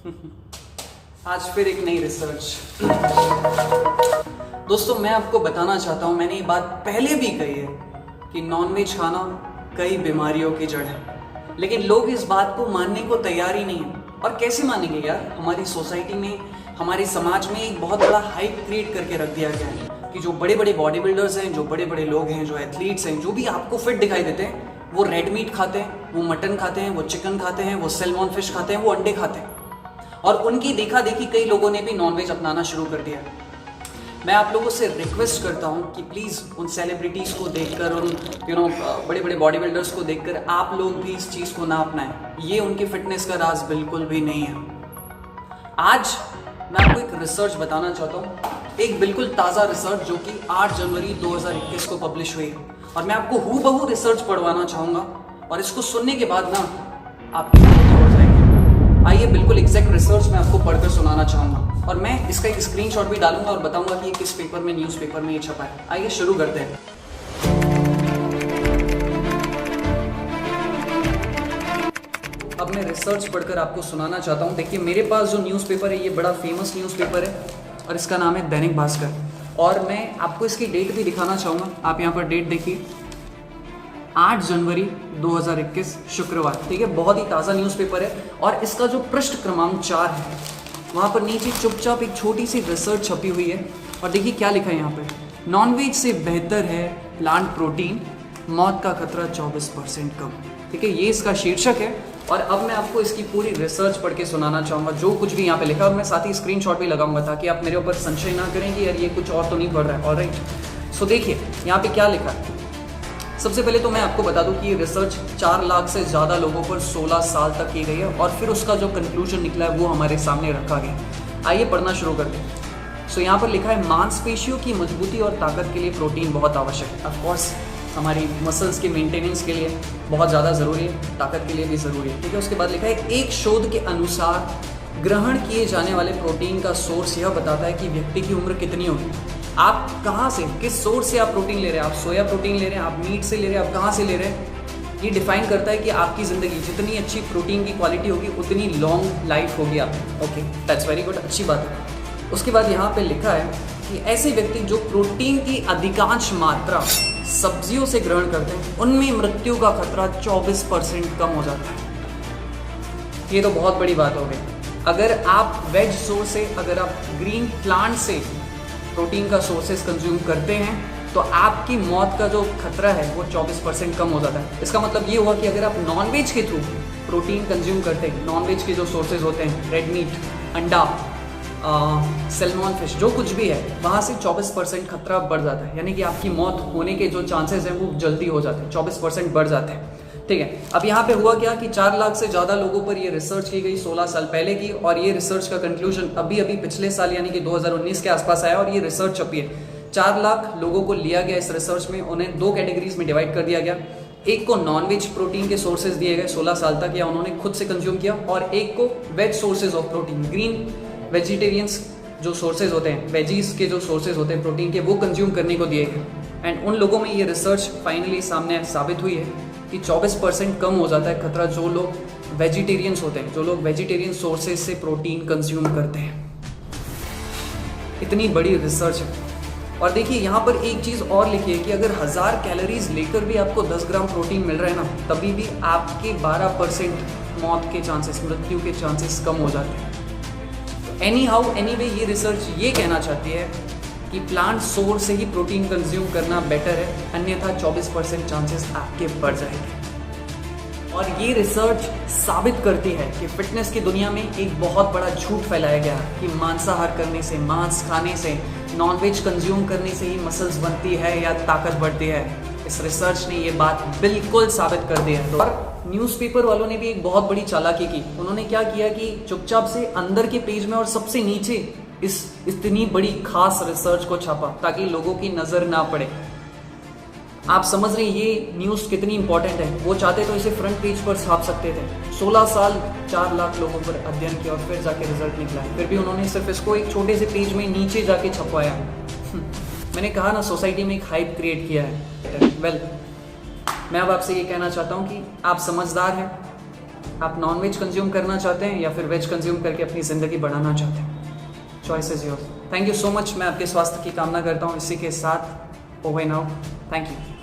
आज फिर एक नई रिसर्च। दोस्तों मैं आपको बताना चाहता हूँ, मैंने ये बात पहले भी कही है कि नॉनवेज खाना कई बीमारियों की जड़ है, लेकिन लोग इस बात को मानने को तैयार ही नहीं है। और कैसे मानेंगे यार? हमारी सोसाइटी में, हमारे समाज में एक बहुत बड़ा हाइप क्रिएट करके रख दिया गया है कि जो बड़े बड़े बॉडी बिल्डर्स हैं, जो बड़े बड़े लोग हैं, जो एथलीट्स हैं, जो भी आपको फिट दिखाई देते हैं, वो रेड मीट खाते हैं, वो मटन खाते हैं, वो चिकन खाते हैं, वो सैल्मन फिश खाते हैं, वो अंडे खाते हैं। और उनकी देखा देखी कई लोगों ने भी नॉनवेज अपनाना शुरू कर दिया। मैं आप लोगों से रिक्वेस्ट करता हूं कि प्लीज़ उन सेलिब्रिटीज़ को देखकर, उन बड़े बड़े बॉडी बिल्डर्स को देखकर आप लोग भी इस चीज़ को ना अपनाएं। ये उनकी फिटनेस का राज बिल्कुल भी नहीं है। आज मैं आपको एक रिसर्च बताना चाहता हूँ, एक बिल्कुल ताज़ा रिसर्च जो कि 8 जनवरी 2021 को पब्लिश हुई है। और मैं आपको हूबहू रिसर्च पढ़वाना चाहूँगा और इसको सुनने के बाद ना आपकी हो जाएगी। आइए, बिल्कुल एग्जैक्ट रिसर्च मैं आपको पढ़कर सुनाना चाहूँगा और मैं इसका एक स्क्रीनशॉट भी डालूंगा और बताऊंगा कि ये किस पेपर में, न्यूज़पेपर में ये छपा है। आइए शुरू करते हैं। अब मैं रिसर्च पढ़कर आपको सुनाना चाहता हूँ। देखिए, मेरे पास जो न्यूज़पेपर है ये बड़ा फेमस न्यूज़पेपर है और इसका नाम है दैनिक भास्कर। और मैं आपको इसकी डेट भी दिखाना चाहूँगा। आप यहाँ पर डेट देखिए, 8 जनवरी 2021 शुक्रवार। ठीक है, बहुत ही ताज़ा न्यूज़पेपर है। और इसका जो पृष्ठ क्रमांक 4 है, वहाँ पर नीचे चुपचाप एक छोटी सी रिसर्च छपी हुई है। और देखिए क्या लिखा है यहाँ पे, नॉनवेज से बेहतर है प्लांट प्रोटीन, मौत का खतरा 24% कम। ठीक है, ये इसका शीर्षक है। और अब मैं आपको इसकी पूरी रिसर्च पढ़ के सुनाना चाहूँगा, जो कुछ भी यहाँ पे लिखा है। और मैं साथ ही स्क्रीनशॉट भी लगाऊंगा ताकि आप मेरे ऊपर संशय ना करें कि यार ये कुछ और तो नहीं पढ़ रहा है। ऑलराइट, सो देखिए यहाँ पे क्या लिखा है। सबसे पहले तो मैं आपको बता दूं कि ये रिसर्च 4 लाख से ज़्यादा लोगों पर 16 साल तक की गई है और फिर उसका जो कंक्लूजन निकला है वो हमारे सामने रखा गया। आइए पढ़ना शुरू करते हैं। सो यहाँ पर लिखा है, मांसपेशियों की मजबूती और ताकत के लिए प्रोटीन बहुत आवश्यक है। ऑफकोर्स हमारी मसल्स के मेंटेनेंस के लिए बहुत ज़्यादा ज़रूरी है, ताकत के लिए भी ज़रूरी है। ठीक है, उसके बाद लिखा है, एक शोध के अनुसार ग्रहण किए जाने वाले प्रोटीन का सोर्स यह बताता है कि व्यक्ति की उम्र कितनी होगी। आप कहाँ से, किस सोर्स से आप प्रोटीन ले रहे हैं? आप सोया प्रोटीन ले रहे हैं, आप मीट से ले रहे हैं, आप कहाँ से ले रहे हैं? ये डिफाइन करता है कि आपकी ज़िंदगी, जितनी अच्छी प्रोटीन की क्वालिटी होगी उतनी लॉन्ग लाइफ होगी आप। ओके, दैट्स वेरी गुड, अच्छी बात है। उसके बाद यहाँ पे लिखा है कि ऐसे व्यक्ति जो प्रोटीन की अधिकांश मात्रा सब्जियों से ग्रहण करते हैं, उनमें मृत्यु का खतरा 24% कम हो जाता है। ये तो बहुत बड़ी बात हो गई। अगर आप वेज सोर्स से, अगर आप ग्रीन प्लांट से प्रोटीन का सोर्सेज कंज्यूम करते हैं तो आपकी मौत का जो खतरा है वो 24% कम हो जाता है। इसका मतलब ये हुआ कि अगर आप नॉनवेज के थ्रू प्रोटीन कंज्यूम करते हैं, नॉनवेज के जो सोर्सेज होते हैं, रेड मीट, अंडा, सैल्मन फिश, जो कुछ भी है, वहाँ से 24% खतरा बढ़ जाता है। यानी कि आपकी मौत होने के जो चांसेस हैं वो जल्दी हो जाते हैं, 24% बढ़ जाते हैं। ठीक है, अब यहाँ पे हुआ क्या कि 4 लाख से ज़्यादा लोगों पर ये रिसर्च की गई 16 साल पहले की। और ये रिसर्च का कंक्लूजन अभी पिछले साल यानी कि 2019 के आसपास आया और ये रिसर्च छपी है। 4 लाख लोगों को लिया गया इस रिसर्च में, उन्हें 2 कैटेगरीज में डिवाइड कर दिया गया। एक को नॉन-वेज प्रोटीन के सोर्सेज दिए गए 16 साल तक, या उन्होंने खुद से कंज्यूम किया, और एक को veg sources of protein, green vegetarians जो सोर्सेज होते हैं, वेजीज के जो सोर्सेज होते हैं प्रोटीन के, वो कंज्यूम करने को दिए गए। एंड उन लोगों में ये रिसर्च फाइनली सामने साबित हुई है कि 24% कम हो जाता है खतरा जो लोग वेजिटेरियंस होते हैं, जो लोग वेजिटेरियन सोर्सेज से प्रोटीन कंज्यूम करते हैं। इतनी बड़ी रिसर्च है। और देखिए यहाँ पर एक चीज़ और लिखी है कि अगर 1000 कैलोरीज लेकर भी आपको 10 ग्राम प्रोटीन मिल रहा है ना, तभी भी आपके 12% मौत के चांसेस, मृत्यु के चांसेस कम हो जाते हैं। एनी हाउ एनीवे, ये रिसर्च ये कहना चाहती है कि प्लांट सोर्स से ही प्रोटीन कंज्यूम करना बेटर है, अन्यथा 24% चांसेस आपके बढ़ जाएंगे। और ये रिसर्च साबित करती है कि फिटनेस की दुनिया में एक बहुत बड़ा झूठ फैलाया गया कि मांसाहार करने से, मांस खाने से, नॉनवेज कंज्यूम करने से ही मसल्स बनती है या ताकत बढ़ती है। इस रिसर्च ने ये बात बिल्कुल साबित कर दी है। और न्यूज़पेपर वालों ने भी एक बहुत बड़ी चालाकी की। उन्होंने क्या किया कि चुपचाप से अंदर के पेज में और सबसे नीचे इस इतनी बड़ी खास रिसर्च को छापा ताकि लोगों की नज़र ना पड़े। आप समझ रहे हैं ये न्यूज़ कितनी इंपॉर्टेंट है। वो चाहते तो इसे फ्रंट पेज पर छाप सकते थे। 16 साल 4 लाख लोगों पर अध्ययन किया और फिर जाके रिजल्ट निकला है, फिर भी उन्होंने सिर्फ इसको एक छोटे से पेज में नीचे जाके छपवाया। मैंने कहा ना, सोसाइटी में एक हाइप क्रिएट किया है। वेल, मैं अब आपसे ये कहना चाहता हूँ कि आप समझदार हैं, आप नॉन वेज कंज्यूम करना चाहते हैं या फिर वेज कंज्यूम करके अपनी ज़िंदगी बढ़ाना चाहते हैं। Choice is yours. Thank you so much. मैं आपके स्वास्थ्य की कामना करता हूँ। इसी के साथ ओवर नाउ। Thank you.